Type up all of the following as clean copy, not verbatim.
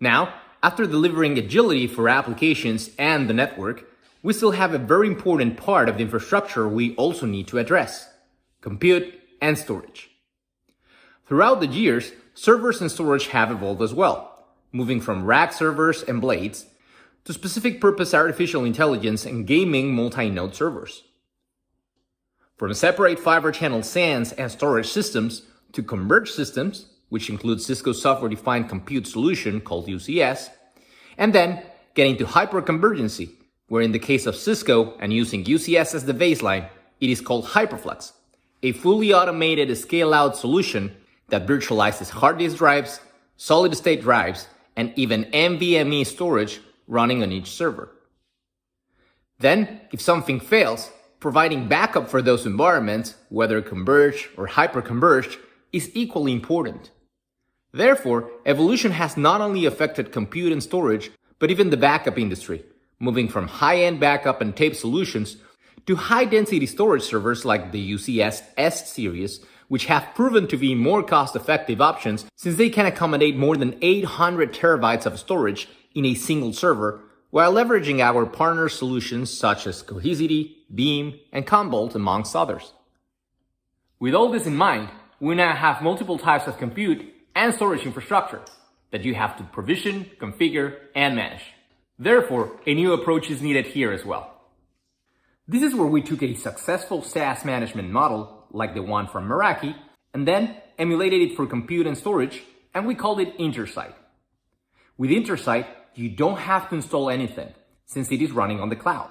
Now, after delivering agility for applications and the network, we still have a very important part of the infrastructure we also need to address: compute and storage. Throughout the years, servers and storage have evolved as well, moving from rack servers and blades to specific purpose artificial intelligence and gaming multi-node servers. From separate fiber channel SANs and storage systems to converged systems, which include Cisco software-defined compute solution called UCS, and then getting to hyperconvergency, where in the case of Cisco and using UCS as the baseline, it is called HyperFlex, a fully automated scale-out solution that virtualizes hard disk drives, solid-state drives, and even NVMe storage running on each server. Then, if something fails, providing backup for those environments, whether converged or hyperconverged, is equally important. Therefore, evolution has not only affected compute and storage, but even the backup industry, moving from high-end backup and tape solutions to high-density storage servers like the UCS S-series, which have proven to be more cost-effective options since they can accommodate more than 800 terabytes of storage in a single server, while leveraging our partner solutions such as Cohesity, Beam, and Commvault, amongst others. With all this in mind, we now have multiple types of compute and storage infrastructure that you have to provision, configure, and manage. Therefore, a new approach is needed here as well. This is where we took a successful SaaS management model, like the one from Meraki, and then emulated it for compute and storage, and we called it Intersight. With Intersight, you don't have to install anything, since it is running on the cloud.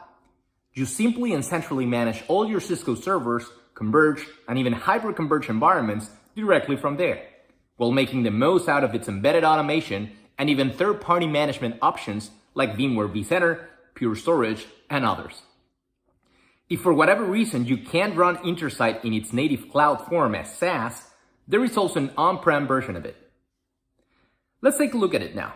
You simply and centrally manage all your Cisco servers, converged, and even hyperconverged environments directly from there, while making the most out of its embedded automation and even third-party management options like VMware vCenter, Pure Storage, and others. If for whatever reason you can't run Intersight in its native cloud form as SaaS, there is also an on-prem version of it. Let's take a look at it now.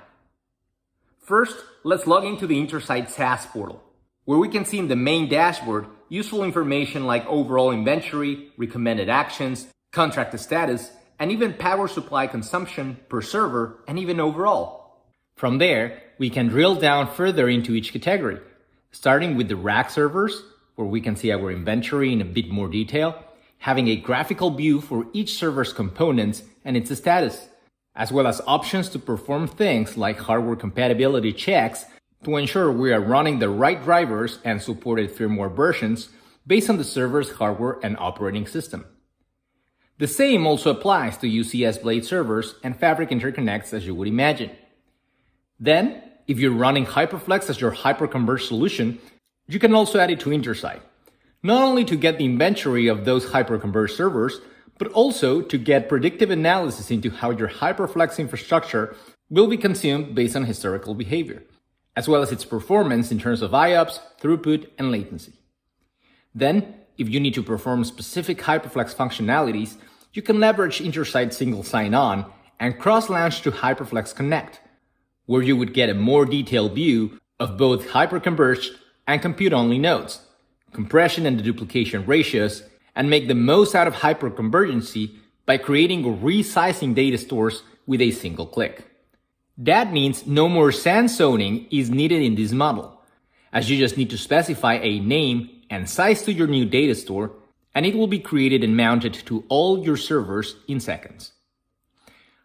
First, let's log into the Intersight SaaS portal, where we can see in the main dashboard useful information like overall inventory, recommended actions, contract status, and even power supply consumption per server and even overall. From there, we can drill down further into each category, starting with the rack servers, where we can see our inventory in a bit more detail, having a graphical view for each server's components and its status, as well as options to perform things like hardware compatibility checks to ensure we are running the right drivers and supported firmware versions based on the server's hardware and operating system. The same also applies to UCS blade servers and fabric interconnects, as you would imagine. Then, if you're running HyperFlex as your hyperconverged solution, you can also add it to Intersight, not only to get the inventory of those hyperconverged servers, but also to get predictive analysis into how your HyperFlex infrastructure will be consumed based on historical behavior, as well as its performance in terms of IOPS, throughput, and latency. Then, if you need to perform specific HyperFlex functionalities, you can leverage Intersight single sign-on and cross-launch to HyperFlex Connect, where you would get a more detailed view of both hyperconverged and compute-only nodes, compression and deduplication ratios, and make the most out of hyperconvergency by creating or resizing data stores with a single click. That means no more SAN zoning is needed in this model, as you just need to specify a name and size to your new data store, and it will be created and mounted to all your servers in seconds.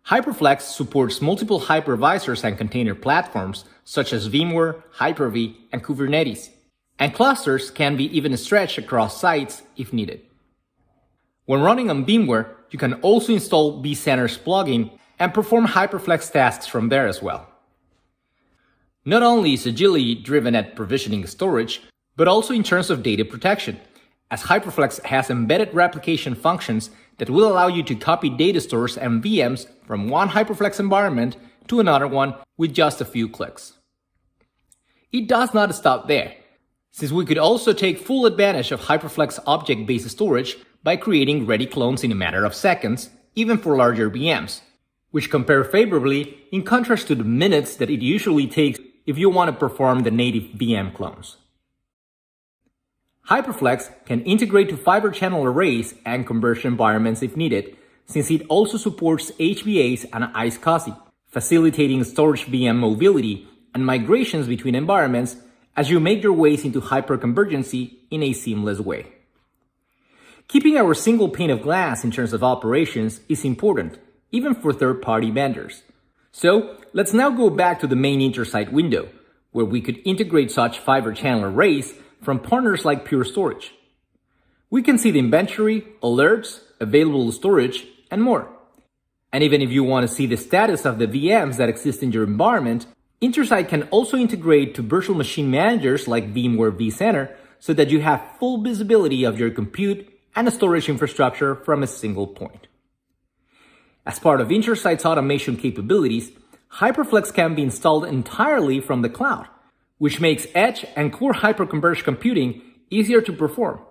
HyperFlex supports multiple hypervisors and container platforms such as VMware, Hyper-V, and Kubernetes, and clusters can be even stretched across sites if needed. When running on VMware, you can also install vCenter's plugin and perform HyperFlex tasks from there as well. Not only is agility driven at provisioning storage, but also in terms of data protection, as HyperFlex has embedded replication functions that will allow you to copy data stores and VMs from one HyperFlex environment to another one with just a few clicks. It does not stop there, since we could also take full advantage of HyperFlex object-based storage by creating ready clones in a matter of seconds, even for larger VMs, which compare favorably in contrast to the minutes that it usually takes if you want to perform the native VM clones. HyperFlex can integrate to fiber channel arrays and conversion environments if needed, since it also supports HBAs and iSCSI, facilitating storage VM mobility and migrations between environments as you make your ways into hyperconvergency in a seamless way. Keeping our single pane of glass in terms of operations is important, even for third-party vendors. So let's now go back to the main Intersight window, where we could integrate such fiber channel arrays from partners like Pure Storage. We can see the inventory, alerts, available storage, and more. And even if you want to see the status of the VMs that exist in your environment, Intersight can also integrate to virtual machine managers like VMware vCenter so that you have full visibility of your compute and storage infrastructure from a single point. As part of Intersight's automation capabilities, HyperFlex can be installed entirely from the cloud, which makes edge and core hyperconverged computing easier to perform,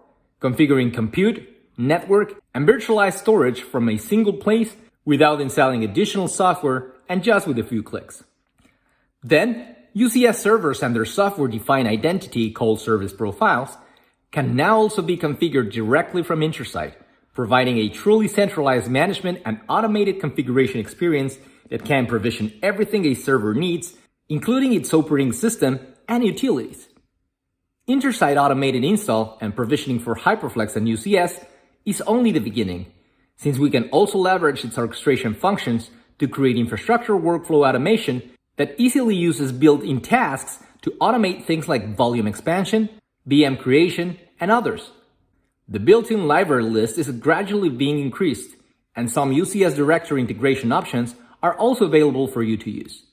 configuring compute, network, and virtualized storage from a single place without installing additional software and just with a few clicks. Then, UCS servers and their software-defined identity called service profiles can now also be configured directly from Intersight, providing a truly centralized management and automated configuration experience that can provision everything a server needs, including its operating system and utilities. Intersight automated install and provisioning for HyperFlex and UCS is only the beginning, since we can also leverage its orchestration functions to create infrastructure workflow automation that easily uses built-in tasks to automate things like volume expansion, VM creation, and others. The built-in library list is gradually being increased, and some UCS directory integration options are also available for you to use.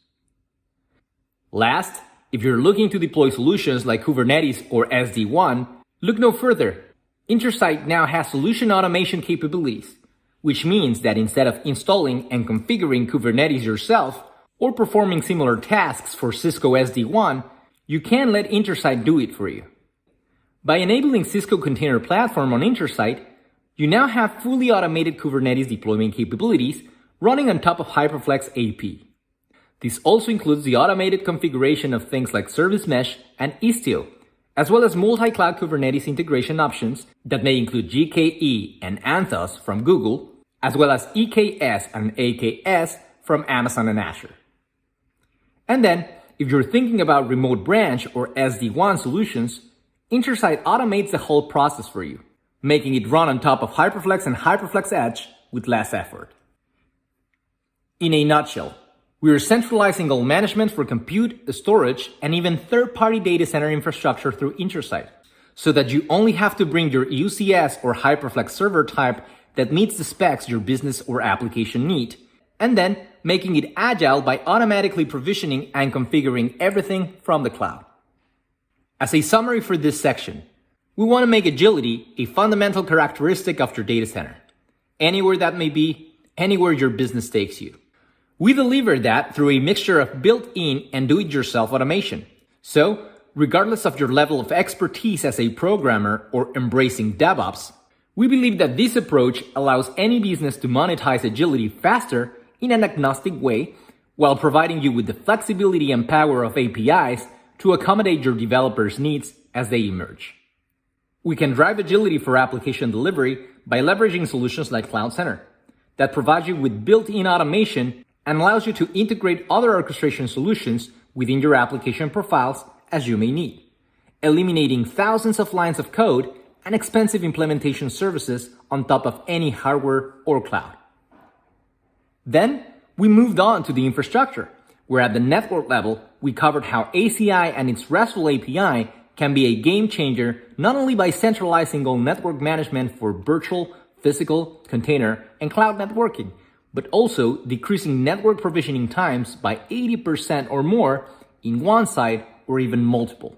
Last, if you're looking to deploy solutions like Kubernetes or SD-WAN, look no further. Intersight now has solution automation capabilities, which means that instead of installing and configuring Kubernetes yourself or performing similar tasks for Cisco SD-WAN, you can let Intersight do it for you. By enabling Cisco Container Platform on Intersight, you now have fully automated Kubernetes deployment capabilities running on top of HyperFlex AP. This also includes the automated configuration of things like Service Mesh and Istio, as well as multi-cloud Kubernetes integration options that may include GKE and Anthos from Google, as well as EKS and AKS from Amazon and Azure. And then, if you're thinking about remote branch or SD-WAN solutions, Intersight automates the whole process for you, making it run on top of HyperFlex and HyperFlex Edge with less effort. In a nutshell, we are centralizing all management for compute, storage, and even third-party data center infrastructure through Intersight, so that you only have to bring your UCS or HyperFlex server type that meets the specs your business or application need, and then making it agile by automatically provisioning and configuring everything from the cloud. As a summary for this section, we want to make agility a fundamental characteristic of your data center, anywhere that may be, anywhere your business takes you. We deliver that through a mixture of built-in and do-it-yourself automation. So, regardless of your level of expertise as a programmer or embracing DevOps, we believe that this approach allows any business to monetize agility faster in an agnostic way, while providing you with the flexibility and power of APIs to accommodate your developers' needs as they emerge. We can drive agility for application delivery by leveraging solutions like Cloud Center that provide you with built-in automation and allows you to integrate other orchestration solutions within your application profiles as you may need, eliminating thousands of lines of code and expensive implementation services on top of any hardware or cloud. Then, we moved on to the infrastructure, where at the network level, we covered how ACI and its RESTful API can be a game changer not only by centralizing all network management for virtual, physical, container, and cloud networking, but also decreasing network provisioning times by 80% or more in one site or even multiple.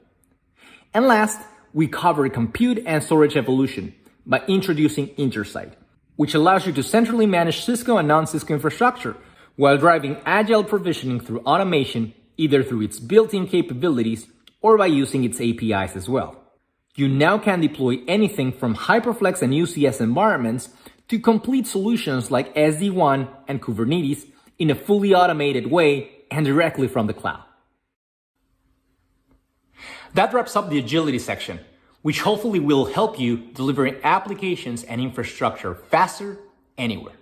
And last, we covered compute and storage evolution by introducing Intersight, which allows you to centrally manage Cisco and non-Cisco infrastructure while driving agile provisioning through automation, either through its built-in capabilities or by using its APIs as well. You now can deploy anything from HyperFlex and UCS environments to complete solutions like SD-WAN and Kubernetes in a fully automated way and directly from the cloud. That wraps up the agility section, which hopefully will help you deliver applications and infrastructure faster anywhere.